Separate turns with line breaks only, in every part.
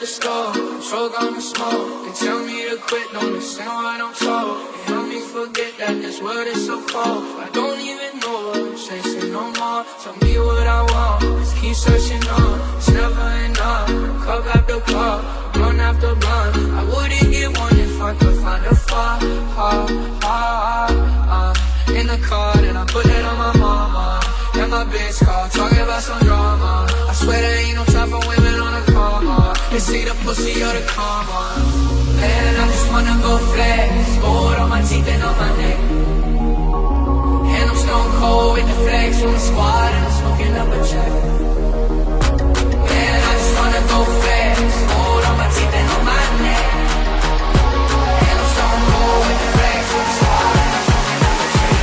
the store, stroke on the smoke. They tell me to quit, don't listen what I'm told. They help me forget that this world is so cold. I don't even know what I'm chasing no more. Tell me what I want, just keep searching on. It's never enough, cup after cup, blunt after blunt. I wouldn't get one if I could find a far, in the car, then I put that on my mama. And my bitch call, talking about some drama. I swear there ain't no time for women on the karma. It's either pussy or the karma. Man, I just wanna go flex, gold on my teeth and on my neck. And I'm stone cold with the flex on the squad, and I'm smoking up a check. Man, I just wanna go flex, gold on my teeth and on my neck. And I'm stone cold with the flex on the squad, and I'm smoking up a check.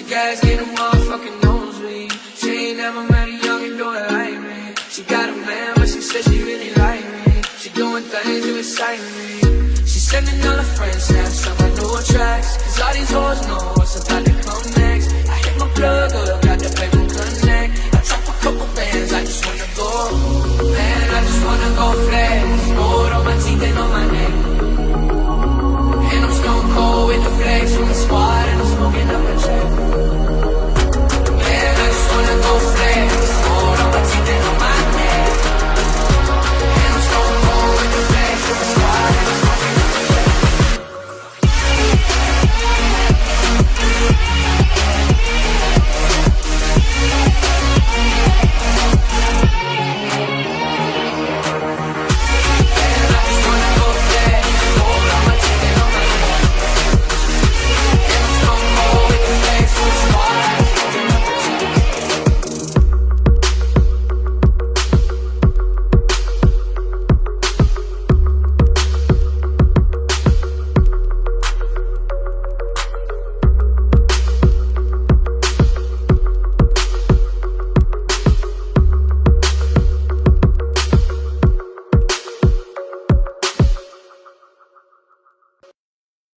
Gas, get a motherfucking nosebleed. She ain't never met a youngin' do it like me. She got a man, but she said she really like me. She doing things to excite me. She sending all her friends snaps on my newer tracks. Cause all these hoes know what's about to come next. I hit my plug up.